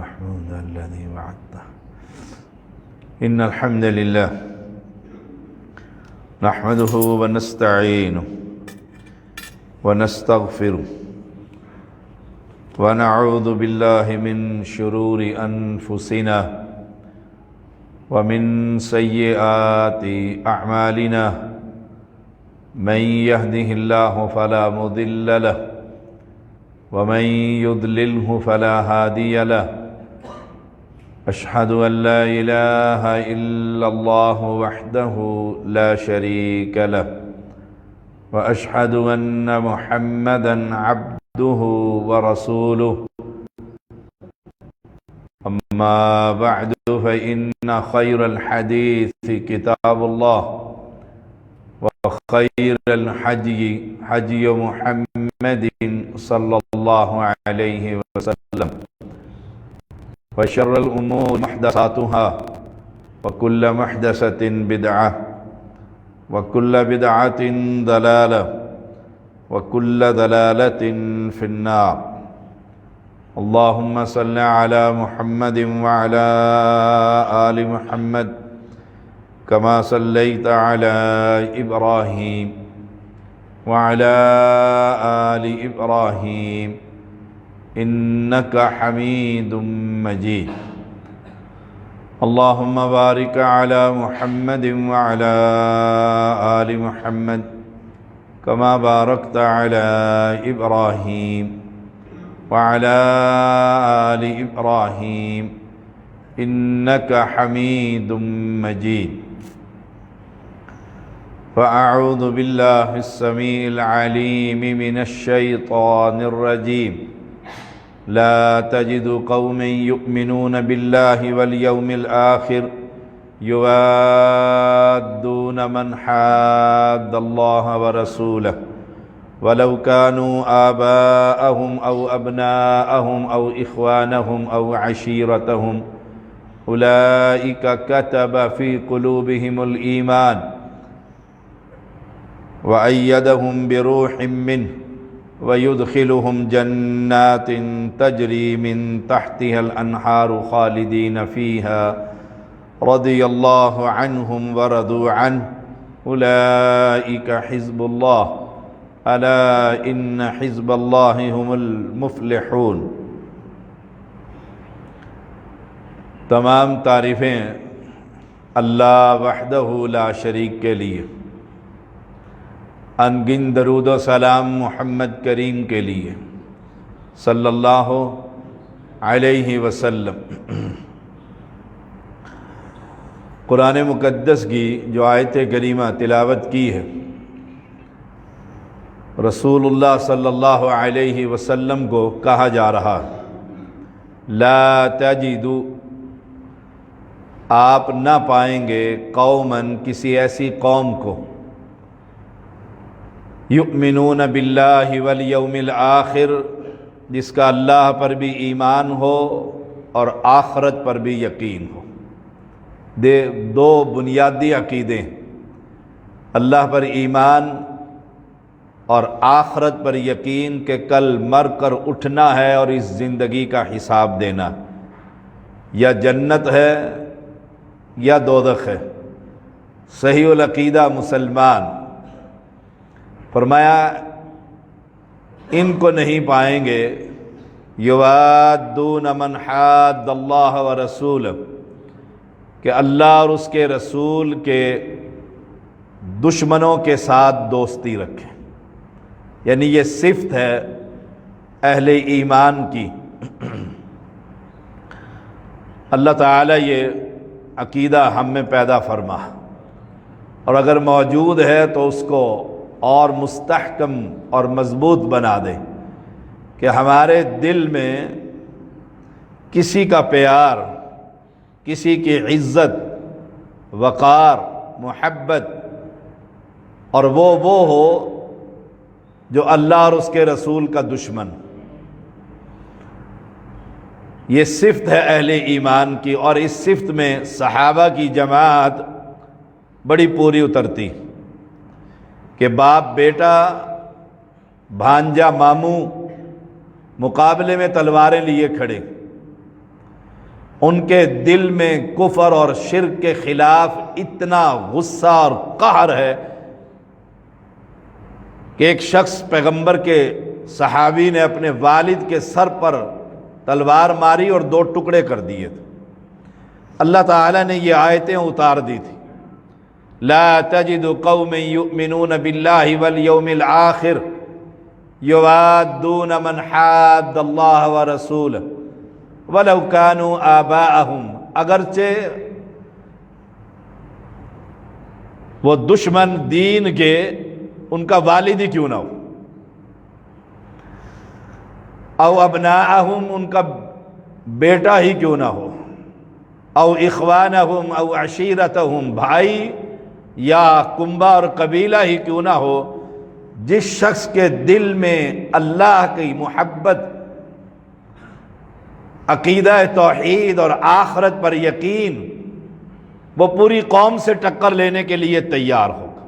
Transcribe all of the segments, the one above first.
المحمود الذي وعدته. إن الحمد لله نحمده ونستعينه ونستغفره ونعوذ بالله من شرور أنفسنا ومن سيئات أعمالنا. من يهده الله فلا مضل له ومن يضلله فلا هادي له. أشهد أن لا إله إلا الله وحده لا شريك له وأشهد أن محمدًا عبده ورسوله. أما بعد فإن خير الحديث كتاب الله وخير الحدي حدي محمد صلى الله عليه وسلم وشر الأمور محدثاتها وكل محدثة بدعة وكل بدعة ضلالة وكل ضلالة في النار. اللهم صل على محمد وعلى آل محمد كما صليت على إبراهيم وعلى آل إبراهيم إنك حميد مجيد. اللهم بارك على محمد وعلى آل محمد كما باركت على إبراهيم وعلى آل إبراهيم إنك حميد مجيد. فأعوذ بالله السميع العليم من الشيطان الرجيم. لا تجد قوما يؤمنون بالله واليوم الآخر يوادون من حاد الله ورسوله ولو كانوا آباءهم أو أبناءهم أو إخوانهم أو عشيرتهم أولئك كتب في قلوبهم الإيمان وأيدهم بروح منه ويدخلهم جنات تجري من تحتها الأنهار خالدين فيها رضي الله عنهم ورضوا عنه أولئك حزب الله ألا إن حزب الله هم المفلحون. تمام تعریفیں اللہ وحدہ لا شریک کے لیے، انگن درود و سلام محمد کریم کے لیے صلی اللہ علیہ وسلم. قرآن مقدس کی جو آیت کریمہ تلاوت کی ہے، رسول اللہ صلی اللہ علیہ وسلم کو کہا جا رہا ہے لا تجدو، آپ نہ پائیں گے قوماً کسی ایسی قوم کو یؤمنون باللہ والیوم الآخر جس کا اللہ پر بھی ایمان ہو اور آخرت پر بھی یقین ہو. دو بنیادی عقیدے، اللہ پر ایمان اور آخرت پر یقین کہ کل مر کر اٹھنا ہے اور اس زندگی کا حساب دینا، یا جنت ہے یا دوزخ ہے. صحیح العقیدہ مسلمان. فرمایا ان کو نہیں پائیں گے یوادون من حاد اللہ ورسولہ، کہ اللہ اور اس کے رسول کے دشمنوں کے ساتھ دوستی رکھیں. یعنی یہ صفت ہے اہل ایمان کی. اللہ تعالیٰ یہ عقیدہ ہم میں پیدا فرما، اور اگر موجود ہے تو اس کو اور مستحکم اور مضبوط بنا دے کہ ہمارے دل میں کسی کا پیار، کسی کی عزت، وقار، محبت، اور وہ ہو جو اللہ اور اس کے رسول کا دشمن. یہ صفت ہے اہل ایمان کی، اور اس صفت میں صحابہ کی جماعت بڑی پوری اترتی کہ باپ بیٹا بھانجا ماموں مقابلے میں تلواریں لیے کھڑے، ان کے دل میں کفر اور شرک کے خلاف اتنا غصہ اور قہر ہے کہ ایک شخص پیغمبر کے صحابی نے اپنے والد کے سر پر تلوار ماری اور 2 ٹکڑے کر دیے تھے۔ اللہ تعالیٰ نے یہ آیتیں اتار دی تھی، لا تجد قوم یؤمنون باللہ والیوم الآخر یوادون من حاد اللہ ورسولہ وَلَوْ كَانُوا آبَاءَهُمْ، اگرچہ وہ دشمن دین کے ان کا والد ہی کیوں نہ ہو، او ابناءہم، ان کا بیٹا ہی کیوں نہ ہو، او اخوانہم او عشیرتہم، بھائی یا کنبہ اور قبیلہ ہی کیوں نہ ہو، جس شخص کے دل میں اللہ کی محبت، عقیدہ توحید اور آخرت پر یقین، وہ پوری قوم سے ٹکر لینے کے لیے تیار ہوگا۔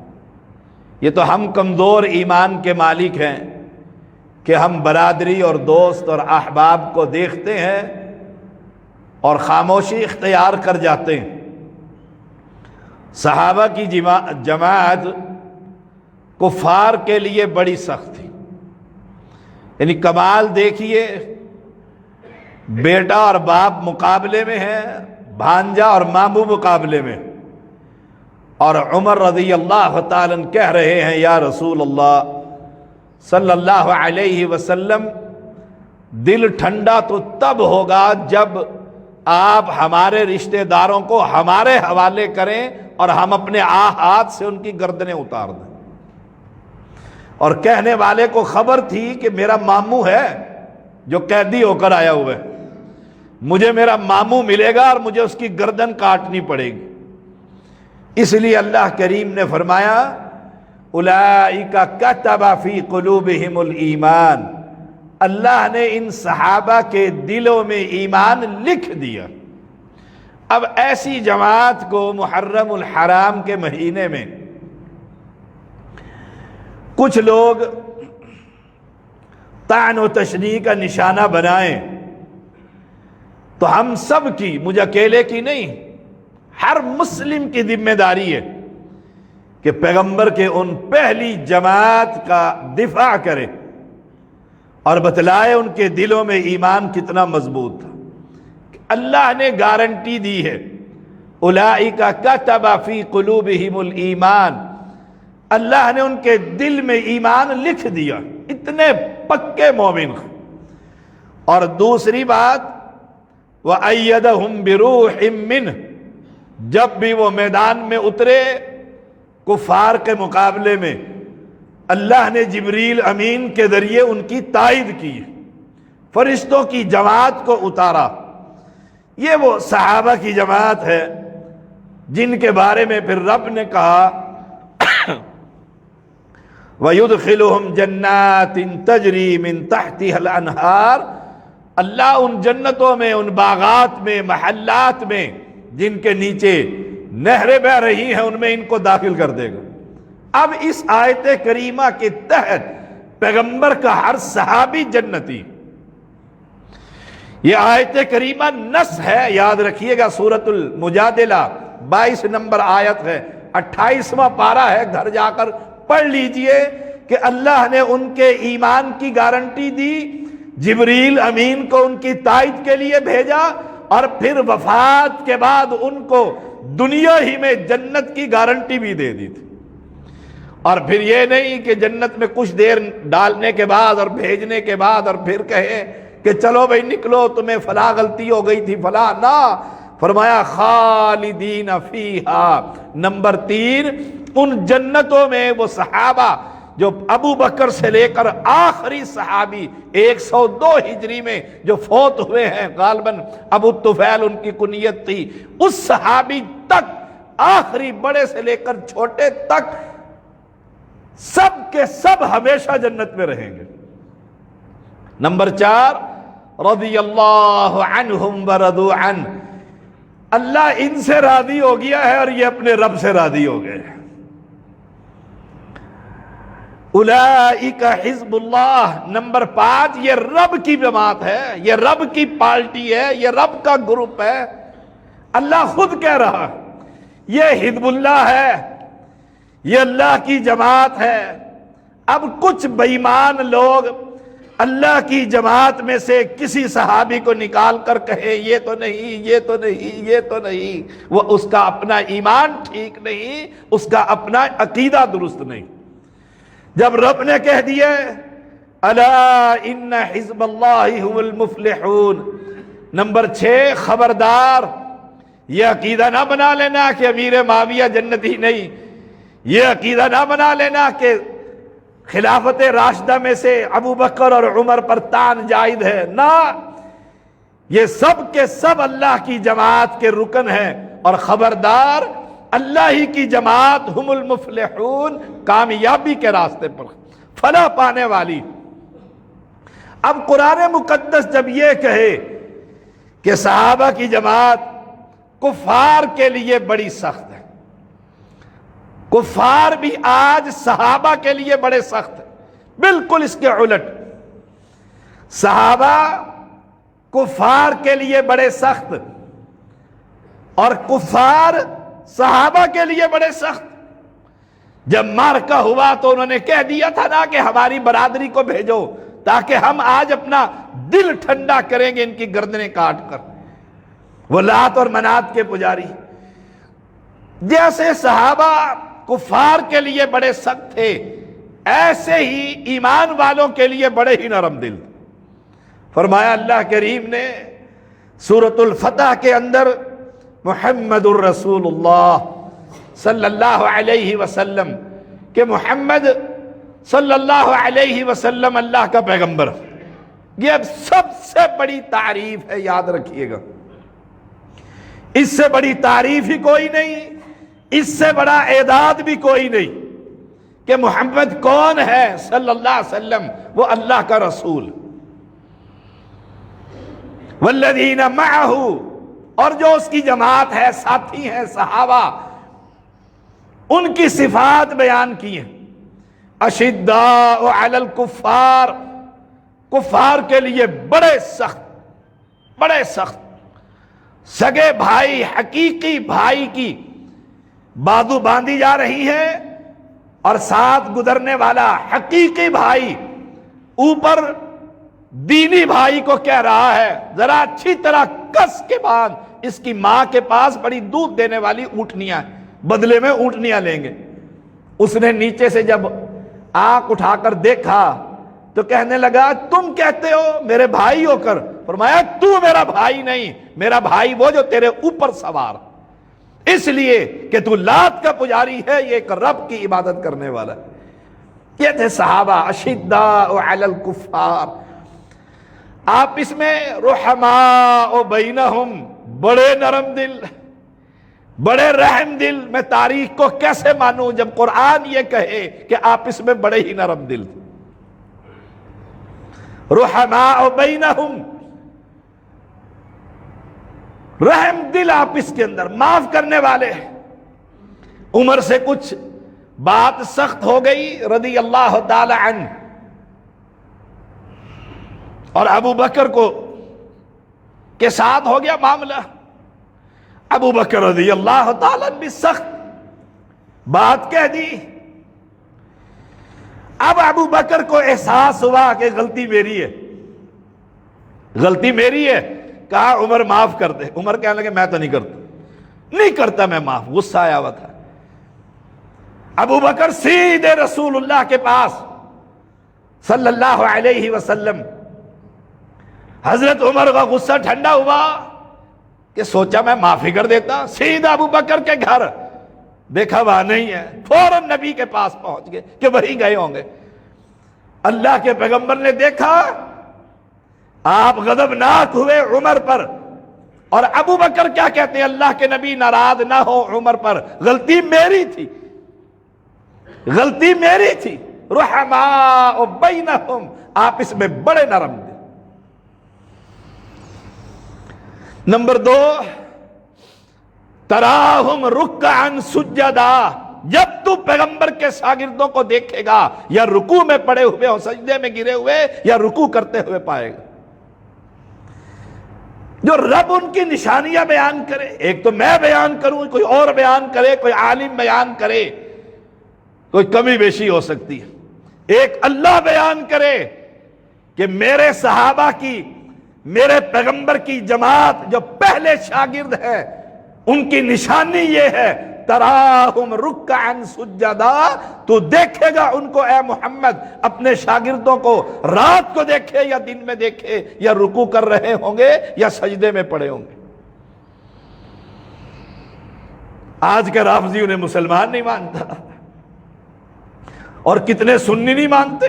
یہ تو ہم کمزور ایمان کے مالک ہیں کہ ہم برادری اور دوست اور احباب کو دیکھتے ہیں اور خاموشی اختیار کر جاتے ہیں۔ صحابہ کی جماعت کفار کے لیے بڑی سخت تھی، یعنی کمال دیکھیے، بیٹا اور باپ مقابلے میں ہے، بھانجا اور ماموں مقابلے میں، اور عمر رضی اللہ تعالیٰ عنہ کہہ رہے ہیں یا رسول اللہ صلی اللہ علیہ وسلم، دل ٹھنڈا تو تب ہوگا جب آپ ہمارے رشتہ داروں کو ہمارے حوالے کریں اور ہم اپنے ہاتھ سے ان کی گردنیں اتار دیں۔ اور کہنے والے کو خبر تھی کہ میرا ماموں ہے جو قیدی ہو کر آیا ہوا ہے، مجھے میرا ماموں ملے گا اور مجھے اس کی گردن کاٹنی پڑے گی۔ اس لیے اللہ کریم نے فرمایا اولئک کتب فی قلوبہم الایمان، اللہ نے ان صحابہ کے دلوں میں ایمان لکھ دیا۔ اب ایسی جماعت کو محرم الحرام کے مہینے میں کچھ لوگ طعن و تشنیع کا نشانہ بنائیں تو ہم سب کی، مجھے اکیلے کی نہیں، ہر مسلم کی ذمہ داری ہے کہ پیغمبر کے ان پہلی جماعت کا دفاع کرے اور بتلائے ان کے دلوں میں ایمان کتنا مضبوط تھا۔ اللہ نے گارنٹی دی ہے، اولئک کتب فی قلوبہم الایمان، اللہ نے ان کے دل میں ایمان لکھ دیا، اتنے پکے مومن۔ اور دوسری بات، وَأَيَّدَهُمْ بِرُوحٍ مِّنْهُ، جب بھی وہ میدان میں اترے کفار کے مقابلے میں، اللہ نے جبریل امین کے ذریعے ان کی تائید کی، فرشتوں کی جماعت کو اتارا۔ یہ وہ صحابہ کی جماعت ہے جن کے بارے میں پھر رب نے کہا وَيُدْخِلُهُمْ جَنَّاتٍ تَجْرِي مِن تَحْتِهَا الْأَنْهَارُ، اللہ ان جنتوں میں، ان باغات میں، محلات میں جن کے نیچے نہریں بہہ رہی ہیں، ان میں ان کو داخل کر دے گا۔ اب اس آیت کریمہ کے تحت پیغمبر کا ہر صحابی جنتی۔ یہ آیت کریمہ نص ہے، یاد رکھیے گا، سورۃ المجادلہ 22 نمبر آیت ہے، 28واں پارہ ہے، گھر جا کر پڑھ لیجئے کہ اللہ نے ان کے ایمان کی گارنٹی دی، جبریل امین کو ان کی تائید کے لیے بھیجا، اور پھر وفات کے بعد ان کو دنیا ہی میں جنت کی گارنٹی بھی دے دی تھی۔ اور پھر یہ نہیں کہ جنت میں کچھ دیر ڈالنے کے بعد اور بھیجنے کے بعد اور پھر کہے کہ چلو بھائی نکلو، تمہیں فلاں غلطی ہو گئی تھی فلاں، نہ، فرمایا خالدین فیہا۔ نمبر 3، ان جنتوں میں وہ صحابہ جو ابو بکر سے لے کر آخری صحابی 102 ہجری میں جو فوت ہوئے ہیں، غالباً ابو طفیل ان کی کنیت تھی، اس صحابی تک، آخری بڑے سے لے کر چھوٹے تک، سب کے سب ہمیشہ جنت میں رہیں گے۔ نمبر 4، رضی اللہ عنہم ورضوا عنہ، اللہ ان سے راضی ہو گیا ہے اور یہ اپنے رب سے راضی ہو گئے۔ اولئک حزب اللہ، نمبر 5، یہ رب کی جماعت ہے، یہ رب کی پارٹی ہے، یہ رب کا گروپ ہے۔ اللہ خود کہہ رہا یہ حزب اللہ ہے، یہ اللہ کی جماعت ہے۔ اب کچھ بے ایمان لوگ اللہ کی جماعت میں سے کسی صحابی کو نکال کر کہے یہ تو نہیں، یہ تو نہیں، یہ تو نہیں، وہ اس کا اپنا ایمان ٹھیک نہیں، اس کا اپنا عقیدہ درست نہیں۔ جب رب نے کہہ دیا الا ان حزب اللہ هم المفلحون، نمبر 6، خبردار یہ عقیدہ نہ بنا لینا کہ امیر معاویہ جنتی نہیں، یہ عقیدہ نہ بنا لینا کہ خلافت راشدہ میں سے ابو بکر اور عمر پر تان جائز ہے، نہ، یہ سب کے سب اللہ کی جماعت کے رکن ہیں، اور خبردار اللہ ہی کی جماعت ہم المفلحون، کامیابی کے راستے پر فلاح پانے والی۔ اب قرآن مقدس جب یہ کہے کہ صحابہ کی جماعت کفار کے لیے بڑی سخت ہے، کفار بھی آج صحابہ کے لیے بڑے سخت ہیں، بالکل اس کے الٹ، صحابہ کفار کے لیے بڑے سخت اور کفار صحابہ کے لیے بڑے سخت۔ جب معرکہ ہوا تو انہوں نے کہہ دیا تھا نا کہ ہماری برادری کو بھیجو تاکہ ہم آج اپنا دل ٹھنڈا کریں گے ان کی گردنیں کاٹ کر۔ وہ لات اور منات کے پجاری، جیسے صحابہ کفار کے لیے بڑے سخت تھے، ایسے ہی ایمان والوں کے لیے بڑے ہی نرم دل۔ فرمایا اللہ کریم نے سورۃ الفتح کے اندر محمد الرسول اللہ صلی اللہ علیہ وسلم کہ محمد صلی اللہ علیہ وسلم اللہ کا پیغمبر، یہ اب سب سے بڑی تعریف ہے، یاد رکھیے گا، اس سے بڑی تعریف ہی کوئی نہیں، اس سے بڑا اعداد بھی کوئی نہیں کہ محمد کون ہے صلی اللہ علیہ وسلم، وہ اللہ کا رسول۔ والذین معہ، اور جو اس کی جماعت ہے، ساتھی ہیں صحابہ، ان کی صفات بیان کی ہیں۔ اشداء علی الکفار، کفار کے لیے بڑے سخت، بڑے سخت، سگے بھائی، حقیقی بھائی کی بازو باندھی جا رہی ہے اور ساتھ گزرنے والا حقیقی بھائی اوپر دینی بھائی کو کہہ رہا ہے ذرا اچھی طرح کس کے باندھ، اس کی ماں کے پاس بڑی دودھ دینے والی اونٹنیاں ہیں، بدلے میں اونٹنیاں لیں گے۔ اس نے نیچے سے جب آنکھ اٹھا کر دیکھا تو کہنے لگا تم کہتے ہو میرے بھائی ہو کر، فرمایا تو میرا بھائی نہیں، میرا بھائی وہ جو تیرے اوپر سوار، اس لیے کہ تو لات کا پجاری ہے، یہ ایک رب کی عبادت کرنے والا۔ یہ تھے صحابہ، اشداء علی الکفار، آپ اس میں رحماء بینہم، بڑے نرم دل، بڑے رحم دل۔ میں تاریخ کو کیسے مانوں جب قرآن یہ کہے کہ آپ اس میں بڑے ہی نرم دل، رحماء بینہم، رحم دل آپ اس کے اندر، معاف کرنے والے۔ عمر سے کچھ بات سخت ہو گئی رضی اللہ تعالی عنہ، اور ابو بکر کو کے ساتھ ہو گیا معاملہ۔ ابو بکر رضی اللہ تعالی عنہ بھی سخت بات کہہ دی۔ اب ابو بکر کو احساس ہوا کہ غلطی میری ہے، غلطی میری ہے، کہا عمر معاف کر دے۔ عمر کہنے لگے میں تو نہیں کرتا میں معاف، غصہ آیا ہوا تھا۔ ابو بکر سیدھے رسول اللہ کے پاس صلی اللہ علیہ وسلم، حضرت عمر کا غصہ ٹھنڈا ہوا کہ سوچا میں معافی کر دیتا، سیدھا ابو بکر کے گھر، دیکھا وہاں نہیں ہے، فوراً نبی کے پاس پہنچ گئے کہ وہی گئے ہوں گے۔ اللہ کے پیغمبر نے دیکھا آپ غضبناک ہوئے عمر پر، اور ابو بکر کیا کہتے ہیں اللہ کے نبی ناراض نہ ہو عمر پر، غلطی میری تھی، غلطی میری تھی، رحماء بینہم، آپ اس میں بڑے نرم تھے۔ نمبر 2، تراہم رکعا سجدا، جب تو پیغمبر کے شاگردوں کو دیکھے گا یا رکوع میں پڑے ہوئے ہو، سجدے میں گرے ہوئے یا رکوع کرتے ہوئے پائے گا۔ جو رب ان کی نشانیاں بیان کرے، ایک تو میں بیان کروں، کوئی اور بیان کرے، کوئی عالم بیان کرے، کوئی کمی بیشی ہو سکتی ہے، ایک اللہ بیان کرے کہ میرے صحابہ کی، میرے پیغمبر کی جماعت جو پہلے شاگرد ہیں ان کی نشانی یہ ہے تراہم رکعا سجدا، تو دیکھے گا ان کو اے محمد اپنے شاگردوں کو، رات کو دیکھے یا دن میں دیکھے، یا رکوع کر رہے ہوں گے یا سجدے میں پڑے ہوں گے۔ آج کے رافضی انہیں مسلمان نہیں مانتا، اور کتنے سنی نہیں مانتے،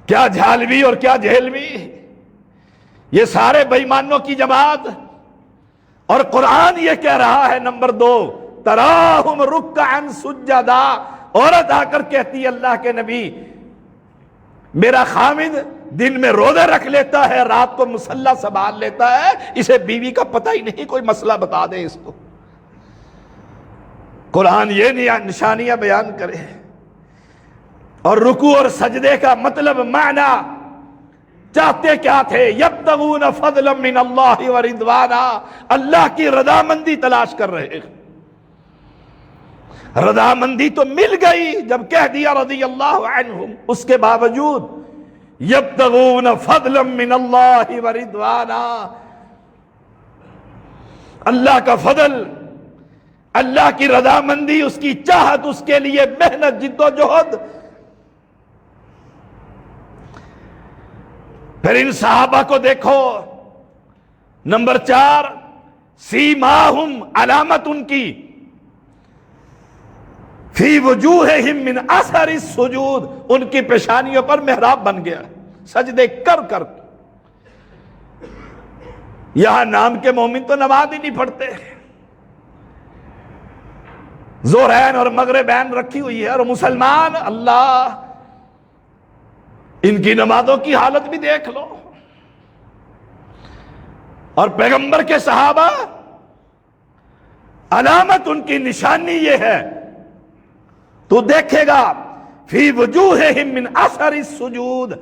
کیا جھالوی اور کیا جہلوی، یہ سارے بے ایمانوں کی جماعت۔ اور قرآن یہ کہہ رہا ہے نمبر 2 تراہم رکعا سجدا، عورت آ کر کہتی ہے اللہ کے نبی میرا خامد دن میں روزے رکھ لیتا ہے، رات کو مصلی سنبھال لیتا ہے، اسے بیوی کا پتہ ہی نہیں، کوئی مسئلہ بتا دے اس کو۔ قرآن یہ نشانیاں بیان کرے، اور رکوع اور سجدے کا مطلب معنی چاہتے کیا تھے؟ یبتغون فضلا من اللہ ورضوانا، اللہ کی رضامندی تلاش کر رہے۔ رضامندی تو مل گئی جب کہہ دیا رضی اللہ عنہم، اس کے باوجود یبتغون فضلا من اللہ ورضوانا، اللہ کا فضل، اللہ کی رضامندی، اس کی چاہت، اس کے لیے محنت، جد و جہد۔ پھر ان صحابہ کو دیکھو، نمبر 4 سیماہم، علامت ان کی، فی وجوہہم من اثر السجود، ان کی پیشانیوں پر محراب بن گیا سجدے کر کر۔ یہاں نام کے مومن تو نماز ہی نہیں پڑھتے، ظہرین اور مغربین رکھی ہوئی ہے، اور مسلمان اللہ، ان کی نمازوں کی حالت بھی دیکھ لو۔ اور پیغمبر کے صحابہ، علامت ان کی نشانی یہ ہے، تو دیکھے گا فی وجوہہم من اثر السجود،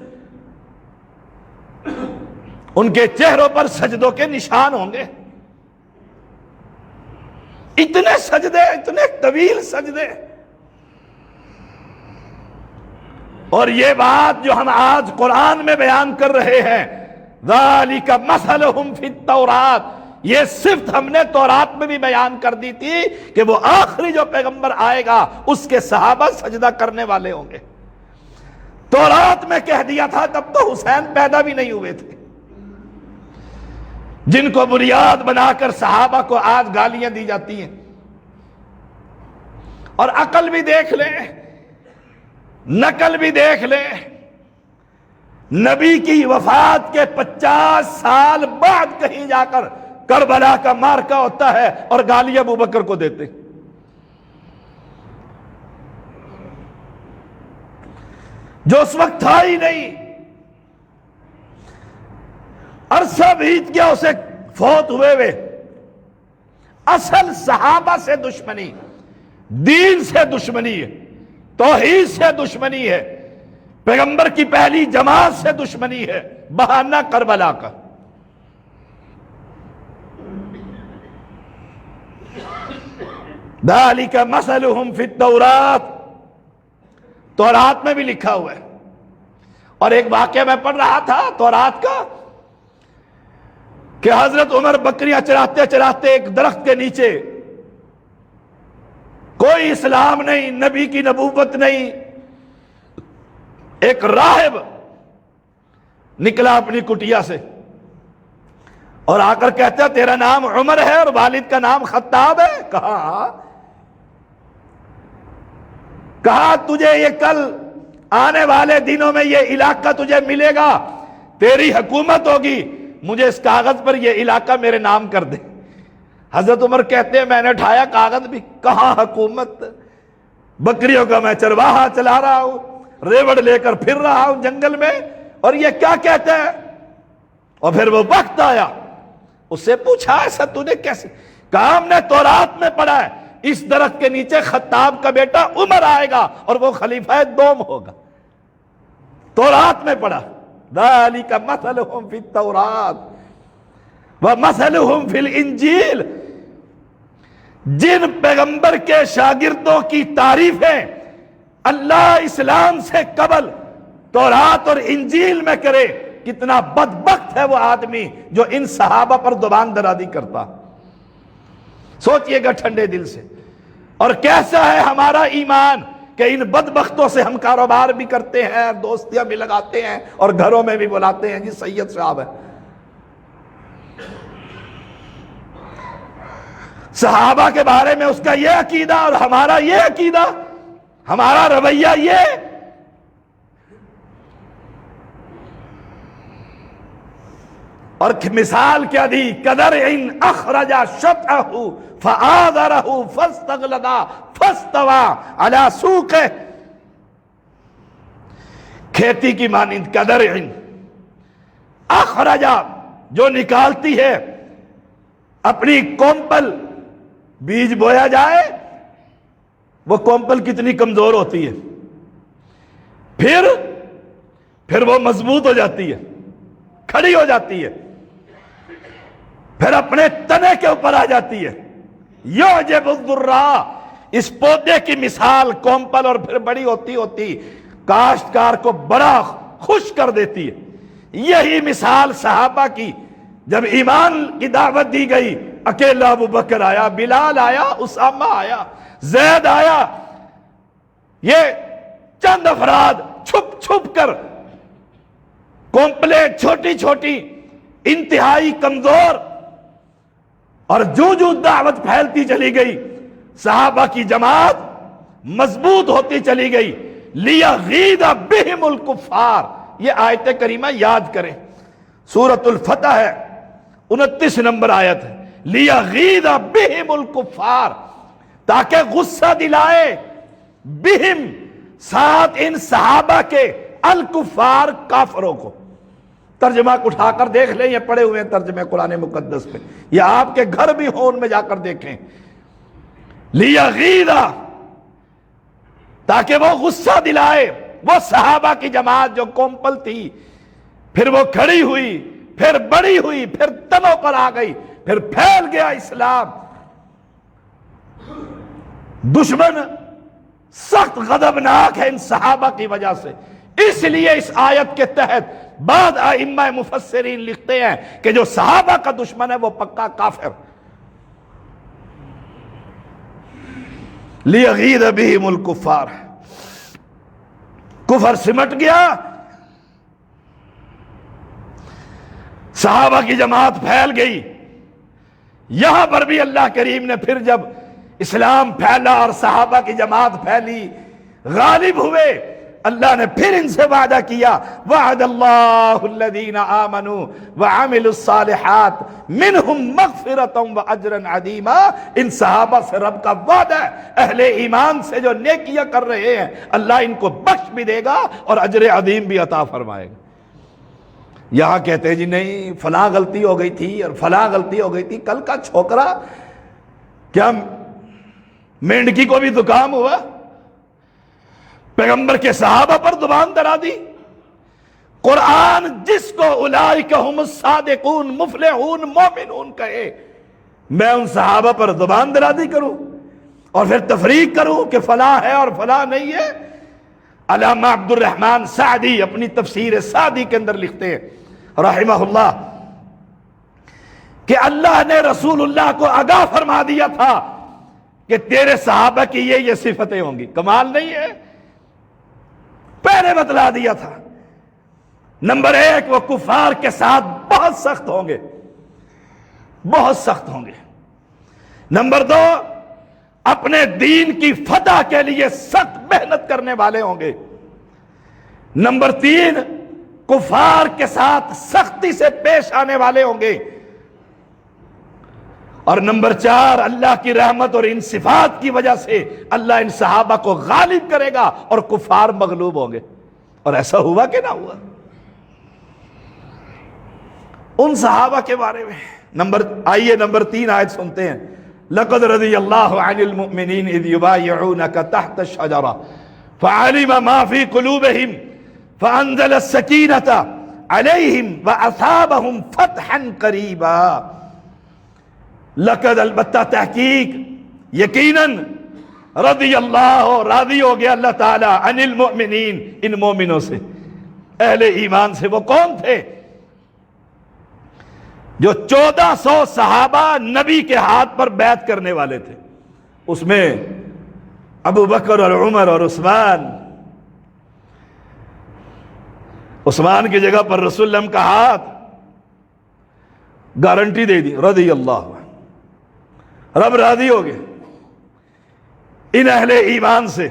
ان کے چہروں پر سجدوں کے نشان ہوں گے۔ اتنے سجدے، اتنے طویل سجدے۔ اور یہ بات جو ہم آج قرآن میں بیان کر رہے ہیں، ذالک مثلہم فی التوراۃ، یہ صفت ہم نے تورات میں بھی بیان کر دی تھی کہ وہ آخری جو پیغمبر آئے گا اس کے صحابہ سجدہ کرنے والے ہوں گے۔ تورات میں کہہ دیا تھا، تب تو حسین پیدا بھی نہیں ہوئے تھے، جن کو بنیاد بنا کر صحابہ کو آج گالیاں دی جاتی ہیں۔ اور عقل بھی دیکھ لیں، نقل بھی دیکھ لیں، نبی کی وفات کے 50 سال بعد کہیں جا کر کربلا کا مارکا ہوتا ہے اور گالی ابو بکر کو دیتے، جو اس وقت تھا ہی نہیں، عرصہ بیت گیا اسے فوت ہوئے۔ اصل صحابہ سے دشمنی، دین سے دشمنی ہے، توحید سے دشمنی ہے، پیغمبر کی پہلی جماعت سے دشمنی ہے، بہانہ کربلا کا۔ ذالک مثلہم فی التوراۃ، تورات میں بھی لکھا ہوا ہے۔ اور ایک واقعہ میں پڑھ رہا تھا تورات کا، کہ حضرت عمر بکریاں چراتے چراتے ایک درخت کے نیچے، کوئی اسلام نہیں، نبی کی نبوت نہیں، ایک راہب نکلا اپنی کٹیا سے اور آ کر کہتا تیرا نام عمر ہے اور والد کا نام خطاب ہے؟ کہا تجھے یہ کل آنے والے دنوں میں یہ علاقہ تجھے ملے گا، تیری حکومت ہوگی، مجھے اس کاغذ پر یہ علاقہ میرے نام کر دے۔ حضرت عمر کہتے ہیں میں نے اٹھایا کاغذ بھی، کہاں حکومت، بکریوں کا میں چرواہا چلا رہا ہوں، ریوڑ لے کر پھر رہا ہوں جنگل میں، اور یہ کیا کہتا ہے؟ اور پھر وہ وقت آیا، اس سے پوچھا ایسا تو نے کیسے؟ کہا ہم نے تورات میں پڑھا ہے اس درخت کے نیچے خطاب کا بیٹا عمر آئے گا اور وہ خلیفہ دوم ہوگا۔ تورات میں پڑھا ذالک مثلہم فی التورات ومثلہم فی الانجیل۔ جن پیغمبر کے شاگردوں کی تعریفیں اللہ اسلام سے قبل تورات اور انجیل میں کرے، کتنا بدبخت ہے وہ آدمی جو ان صحابہ پر زبان درازی کرتا۔ سوچئے گا ٹھنڈے دل سے۔ اور کیسا ہے ہمارا ایمان کہ ان بدبختوں سے ہم کاروبار بھی کرتے ہیں، دوستیاں بھی لگاتے ہیں اور گھروں میں بھی بلاتے ہیں جی سید صاحب ہے۔ صحابہ کے بارے میں اس کا یہ عقیدہ اور ہمارا یہ عقیدہ، ہمارا رویہ یہ۔ اور مثال کیا دی، کزرع اخرج شطأہ فآزرہ فاستغلظ فاستوى علی سوقہ۔ کھیتی کی مانند کزرع اخرج، جو نکالتی ہے اپنی کومپل، بیج بویا جائے وہ کومپل کتنی کمزور ہوتی ہے، پھر وہ مضبوط ہو جاتی ہے، کھڑی ہو جاتی ہے، پھر اپنے تنے کے اوپر آ جاتی ہے۔ یعجب الذرا، اس پودے کی مثال کومپل اور پھر بڑی ہوتی ہوتی کاشتکار کو بڑا خوش کر دیتی ہے۔ یہی مثال صحابہ کی، جب ایمان کی دعوت دی گئی، اکیلا ابو بکر آیا، بلال آیا، اسامہ آیا، زید آیا، یہ چند افراد چھپ چھپ کر کومپلیں چھوٹی چھوٹی، انتہائی کمزور، اور جو دعوت پھیلتی چلی گئی صحابہ کی جماعت مضبوط ہوتی چلی گئی۔ لیغیظ بہم الکفار، یہ آیت کریمہ یاد کریں، سورۃ الفتح ہے، 29 نمبر آیت ہے، لیغیظ بہم الکفار، تاکہ غصہ دلائے، بہم ساتھ ان صحابہ کے، الکفار کافروں کو۔ ترجمہ اٹھا کر دیکھ لیں، یہ پڑھے ہوئے ہیں ترجمے قرآن مقدس میں، یا آپ کے گھر بھی ہو ان میں جا کر دیکھیں۔ لیغیظ، تاکہ وہ غصہ دلائے، وہ صحابہ کی جماعت جو کومپل تھی، پھر وہ کھڑی ہوئی، پھر بڑی ہوئی، پھر تنوں پر آ گئی، پھر پھیل گیا اسلام۔ دشمن سخت غضبناک ہے ان صحابہ کی وجہ سے، اس لیے اس آیت کے تحت بعض ائمہ مفسرین لکھتے ہیں کہ جو صحابہ کا دشمن ہے وہ پکا کافر۔ لیغیظ بہم الکفار، کفر سمٹ گیا، صحابہ کی جماعت پھیل گئی۔ یہاں پر بھی اللہ کریم نے پھر جب اسلام پھیلا اور صحابہ کی جماعت پھیلی، غالب ہوئے، اللہ نے پھر ان سے وعدہ کیا، وعد اللہ الذین آمنوا وعملوا الصالحات منہم مغفرۃ واجرا عظیما۔ ان صحابہ سے رب کا وعدہ ہے، اہل ایمان سے جو نیکیاں کر رہے ہیں اللہ ان کو بخش بھی دے گا اور اجر عظیم بھی عطا فرمائے گا۔ یہاں کہتے ہیں جی نہیں فلاں غلطی ہو گئی تھی اور فلاں غلطی ہو گئی تھی، کل کا چھوکرا کیا مینڈکی کو بھی زکام ہوا؟ پیغمبر کے صحابہ پر زبان درا دی۔ قرآن جس کو اولئک هم الصادقون مفلحون مومنون کہے، میں ان صحابہ پر زبان درازی کروں اور پھر تفریق کروں کہ فلاں ہے اور فلاں نہیں ہے؟ علامہ عبد الرحمن سعدی اپنی تفسیر سعدی کے اندر لکھتے ہیں رحمہ اللہ کہ اللہ نے رسول اللہ کو آگاہ فرما دیا تھا کہ تیرے صحابہ کی یہ صفتیں ہوں گی۔ کمال نہیں ہے؟ پہلے بتلا دیا تھا۔ نمبر 1، وہ کفار کے ساتھ بہت سخت ہوں گے، بہت سخت ہوں گے۔ نمبر 2، اپنے دین کی فتح کے لیے سخت محنت کرنے والے ہوں گے۔ نمبر 3، کفار کے ساتھ سختی سے پیش آنے والے ہوں گے۔ اور نمبر 4، اللہ کی رحمت اور ان صفات کی وجہ سے اللہ ان صحابہ کو غالب کرے گا اور کفار مغلوب ہوں گے۔ اور ایسا ہوا کہ نہ ہوا؟ ان صحابہ کے بارے میں آئیے نمبر 3 آیت سنتے ہیں۔ لقد رضی اللہ عن المؤمنین اذ یبایعونک تحت الشجرہ فعلم ما فی قلوبہم فانزل السکینۃ علیہم واصابہم فتحا قریبا۔ لقد البتہ تحقیق یقیناً رضی اللہ راضی ہو گیا اللہ تعالیٰ عن المؤمنین ان مومنوں سے، اہل ایمان سے۔ وہ کون تھے؟ جو 1400 صحابہ نبی کے ہاتھ پر بیعت کرنے والے تھے، اس میں ابو بکر اور عمر اور عثمان کی جگہ پر رسول اللہ کا ہاتھ گارنٹی دے دی، رضی اللہ، رب راضی ہو گئے ان اہل ایمان سے۔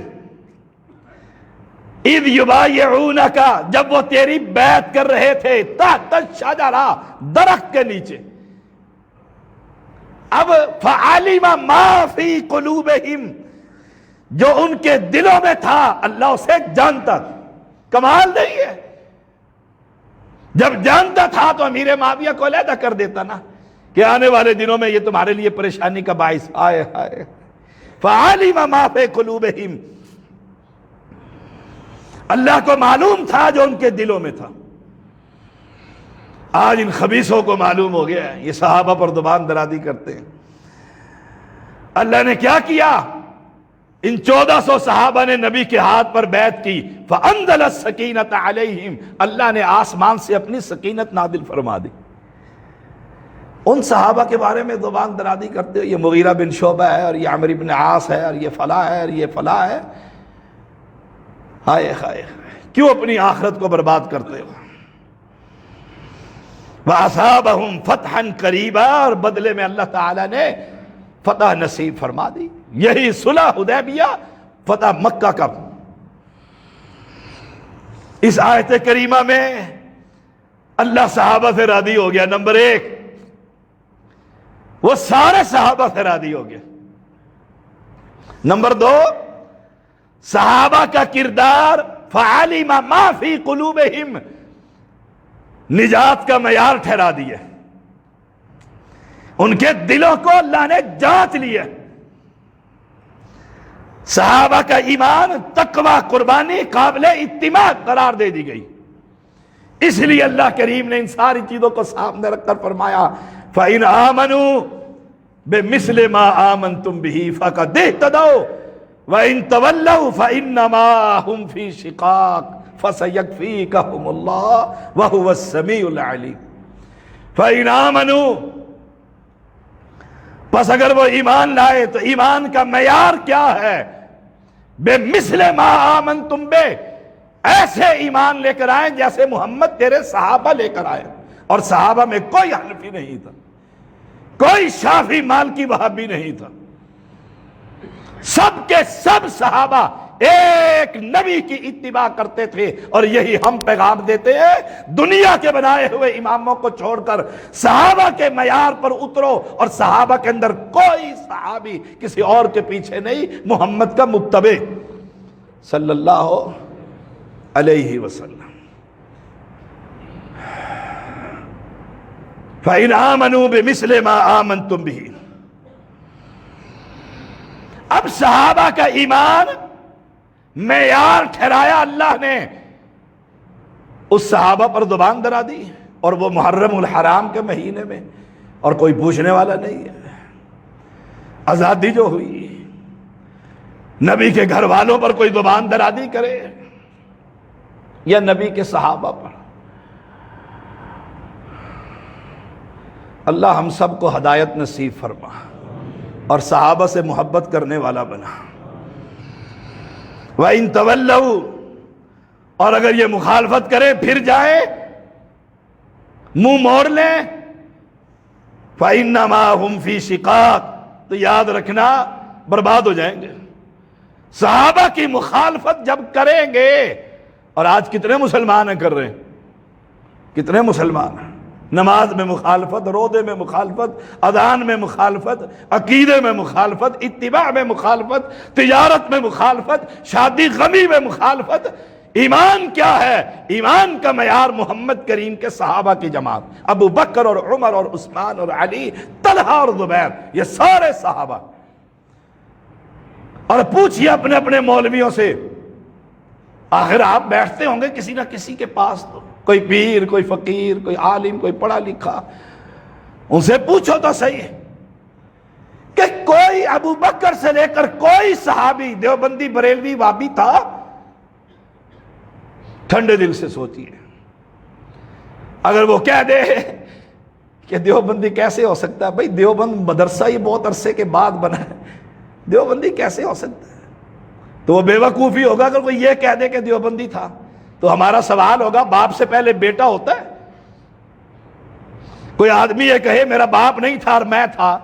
اذ یبایعونک، جب وہ تیری بیعت کر رہے تھے، تحت الشجرہ، درخت کے نیچے۔ اب فعلم ما فی قلوبہم، جو ان کے دلوں میں تھا اللہ اسے جانتا تھا۔ کمال نہیں ہے؟ جب جانتا تھا تو امیر معاویہ کو علیحدہ کر دیتا نا کہ آنے والے دنوں میں یہ تمہارے لیے پریشانی کا باعث آئے ہائے۔ فعلم ما فی قلوبہم، اللہ کو معلوم تھا جو ان کے دلوں میں تھا۔ آج ان خبیثوں کو معلوم ہو گیا ہے، یہ صحابہ پر زبان درازی کرتے ہیں۔ اللہ نے کیا کیا؟ ان 1400 صحابہ نے نبی کے ہاتھ پر بیعت کی، فانزل السکینۃ علیہم، اللہ نے آسمان سے اپنی سکینت نازل فرما دی۔ ان صحابہ کے بارے میں زبان درازی کرتے ہو، یہ مغیرہ بن شعبہ ہے اور یہ عمرو بن عاص ہے اور یہ فلاں ہے اور یہ فلاں ہے۔ ہائے ہائے، کیوں اپنی آخرت کو برباد کرتے ہو؟ وَأَصَابَهُمْ فَتْحًا قَرِيبًا، اور بدلے میں اللہ تعالیٰ نے فتح نصیب فرما دی۔ یہی صلح حدیبیہ، فتح مکہ کا۔ اس آیت کریمہ میں اللہ صحابہ سے راضی ہو گیا۔ نمبر 1، وہ سارے صحابہ سے راضی ہو گیا۔ نمبر 2، صحابہ کا کردار فعلم ما فی قلوبہم، نجات کا معیار ٹھہرا دیا۔ ان کے دلوں کو اللہ نے جانچ لیا۔ صحابہ کا ایمان، تقوی، قربانی قابل اتباع قرار دے دی گئی۔ اس لیے اللہ کریم نے ان ساری چیزوں کو سامنے رکھ کر فرمایا فَإِنْ آمَنُوا بِمِثْلِ مَا آمَنْتُمْ بِهِ فَقَدِ اهْتَدَوْا وَإِنْ تَوَلَّوْا فَإِنَّمَا هُمْ فِي شِقَاقٍ فَسَيَكْفِيكَهُمُ اللَّهُ وَهُوَ السَّمِيعُ الْعَلِيمُ۔ فَإِنْ آمَنُوا، پس اگر وہ ایمان لائے تو ایمان کا معیار کیا ہے؟ بِمِثْلِ مَا آمَنْتُمْ بِهِ، ایسے ایمان لے کر آئیں جیسے محمد تیرے صحابہ لے کر آئے۔ اور صحابہ میں کوئی حنفی نہیں تھا، کوئی شافعی مالکی وہابی نہیں تھا، سب کے سب صحابہ ایک نبی کی اتباع کرتے تھے۔ اور یہی ہم پیغام دیتے ہیں، دنیا کے بنائے ہوئے اماموں کو چھوڑ کر صحابہ کے معیار پر اترو، اور صحابہ کے اندر کوئی صحابی کسی اور کے پیچھے نہیں، محمد کا متبع صلی اللہ علیہ وسلم۔ فَإِنْ آمَنُوا بِمِثْلِ مَا آمَنْتُمْ بِهِ، اب صحابہ کا ایمان معیار ٹھہرایا اللہ نے، اس صحابہ پر زبان درا دی، اور وہ محرم الحرام کے مہینے میں، اور کوئی پوچھنے والا نہیں ہے۔ آزادی جو ہوئی، نبی کے گھر والوں پر کوئی زبان درازی کرے یا نبی کے صحابہ پر، اللہ ہم سب کو ہدایت نصیب فرما اور صحابہ سے محبت کرنے والا بنا۔ وَإِن تَوَلَّوْا، اور اگر یہ مخالفت کرے، پھر جائے، منہ موڑ لیں، فَإِنَّمَا هُمْ فِي شِقَاقٍ، تو یاد رکھنا برباد ہو جائیں گے۔ صحابہ کی مخالفت جب کریں گے، اور آج کتنے مسلمان ہیں کر رہے ہیں، کتنے مسلمان ہیں، نماز میں مخالفت، روزے میں مخالفت، اذان میں مخالفت، عقیدے میں مخالفت، اتباع میں مخالفت، تجارت میں مخالفت، شادی غمی میں مخالفت، ایمان کیا ہے؟ ایمان کا معیار محمد کریم کے صحابہ کی جماعت، ابو بکر اور عمر اور عثمان اور علی، طلحہ اور زبیر، یہ سارے صحابہ۔ اور پوچھئے اپنے اپنے مولویوں سے، آخر آپ بیٹھتے ہوں گے کسی نہ کسی کے پاس، تو کوئی پیر، کوئی فقیر، کوئی عالم، کوئی پڑھا لکھا، ان سے پوچھو تو صحیح کہ کوئی ابو بکر سے لے کر کوئی صحابی دیوبندی، بریلوی، وابی تھا؟ ٹھنڈے دل سے سوچئے۔ اگر وہ کہہ دے کہ دیوبندی کیسے ہو سکتا ہے، بھئی دیوبند مدرسہ ہی بہت عرصے کے بعد بنا ہے، دیوبندی کیسے ہو سکتا ہے؟ تو وہ بے وقوفی ہوگا۔ اگر کوئی یہ کہہ دے کہ دیوبندی تھا تو ہمارا سوال ہوگا، باپ سے پہلے بیٹا ہوتا ہے؟ کوئی آدمی یہ کہے میرا باپ نہیں تھا اور میں تھا،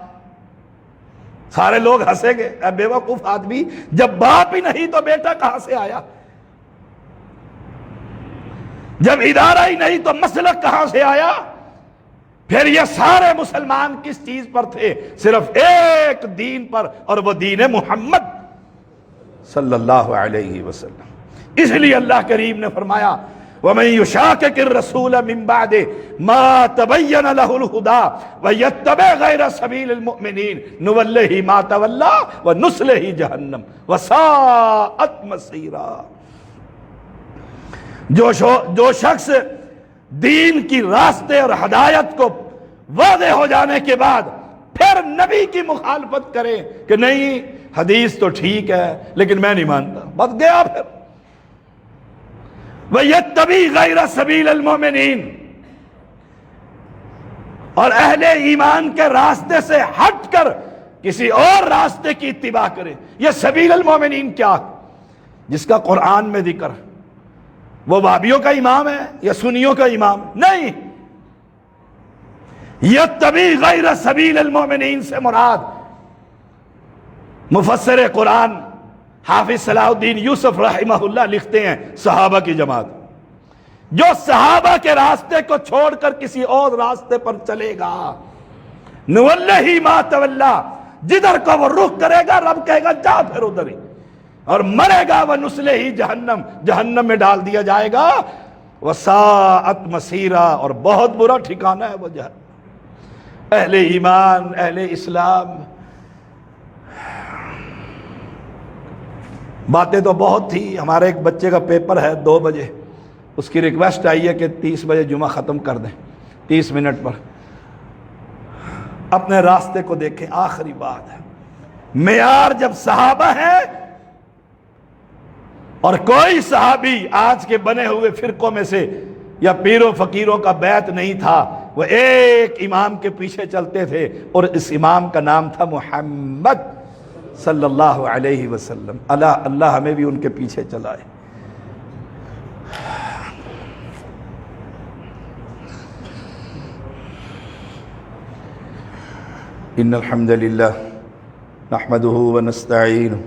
سارے لوگ ہنسیں گے، اے بے وقوف آدمی، جب باپ ہی نہیں تو بیٹا کہاں سے آیا؟ جب ادارہ ہی نہیں تو مسلک کہاں سے آیا؟ پھر یہ سارے مسلمان کس چیز پر تھے؟ صرف ایک دین پر، اور وہ دین محمد صلی اللہ علیہ وسلم۔ اس لیے اللہ کریم نے فرمایا وَمَن يُشَاقِقِ الرَّسُولَ مِن بَعْدِ مَا تَبَيَّنَ لَهُ الْهُدَىٰ وَيَتَّبِعْ غَيْرَ سَبِيلِ الْمُؤْمِنِينَ نُوَلِّهِ مَا تَوَلَّىٰ وَنُصْلِهِ جَهَنَّمَ وَسَاءَتْ مَصِيرًا۔ جو شخص دین کی راستے اور ہدایت کو واضح ہو جانے کے بعد پھر نبی کی مخالفت کرے کہ نہیں حدیث تو ٹھیک ہے لیکن میں نہیں مانتا، بس گیا پھر۔ وَيَتَّبِعْ غَيْرَ سَبِيلِ الْمُؤْمِنِينَ، اور اہل ایمان کے راستے سے ہٹ کر کسی اور راستے کی اتباع کرے۔ یہ سبیل المومنین کیا؟ جس کا قرآن میں ذکر، وہ وابیوں کا امام ہے یا سنیوں کا امام؟ نہیں، یتبع غیر سبیل المومنین سے مراد مفسر قرآن حافظ صلاح الدین یوسف رحمہ اللہ لکھتے ہیں صحابہ کی جماعت جو صحابہ کے راستے کو چھوڑ کر کسی اور راستے پر چلے گا، نوَلِّهِ مَا تَوَلَّىٰ، جدھر کو وہ رخ کرے گا رب کہے گا جا پھر ادھر ہی، اور مرے گا وَنُصْلِهِ جہنم، جہنم میں ڈال دیا جائے گا، وَسَاءَتْ مَصِيرًا، اور بہت برا ٹھکانہ ہے وہ جہنم۔ اہل ایمان، اہل اسلام، باتیں تو بہت تھی۔ ہمارے ایک بچے کا پیپر ہے 2 بجے، اس کی ریکویسٹ آئی ہے کہ 30 بجے جمعہ ختم کر دیں، 30 منٹ پر۔ اپنے راستے کو دیکھیں، آخری بات ہے، معیار جب صحابہ ہے، اور کوئی صحابی آج کے بنے ہوئے فرقوں میں سے یا پیروں فقیروں کا بیعت نہیں تھا، وہ ایک امام کے پیچھے چلتے تھے، اور اس امام کا نام تھا محمد صلی اللہ علیہ وسلم۔ اللہ ہمیں بھی ان کے پیچھے چلائے۔ ان الحمد للہ نحمده ونستعینه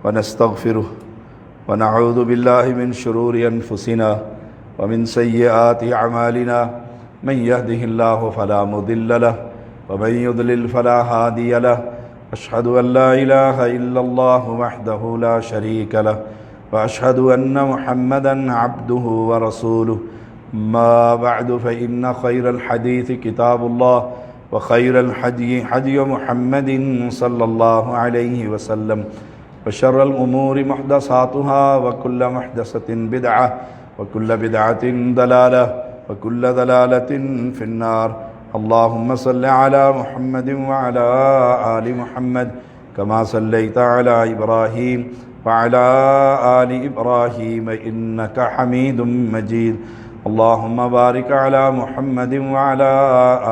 ونستغفره ونعوذ باللہ من شرور انفسنا ومن سیئات اعمالنا من يهده الله فلا مضل له ومن يضلل فلا هادي له، اشهد ان لا الہ الا اللہ وحدہ لا شریک له واشهد ان محمدا عبده ورسوله، ما بعد فإن خير الحديث كتاب الله وخير الحدي حدي محمد صلى الله عليه وسلم، وشر الأمور محدثاتها وكل محدثة بدعة وكل بدعة ضلالة وكل ضلالة في النار۔ اللهم صل على محمد وعلى آل محمد كما صليت على إبراهيم وعلى آل إبراهيم إنك حميد مجيد۔ اللهم بارك على محمد وعلى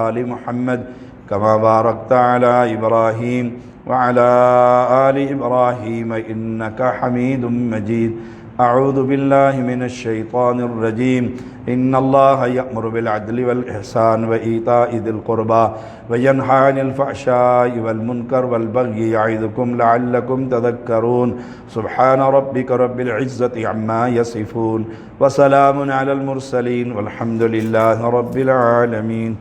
آل محمد كما باركت على إبراهيم وعلى آل إبراهيم إنك حميد مجيد۔ أعوذ بالله من الشيطان الرجيم۔ إن الله يأمر بالعدل والإحسان وإيتاء ذي القربى وينهى عن الفحشاء والمنكر والبغي يعظكم لعلكم تذكرون۔ سبحان ربك رب العزة عما يصفون وسلام على المرسلين والحمد لله رب العالمين۔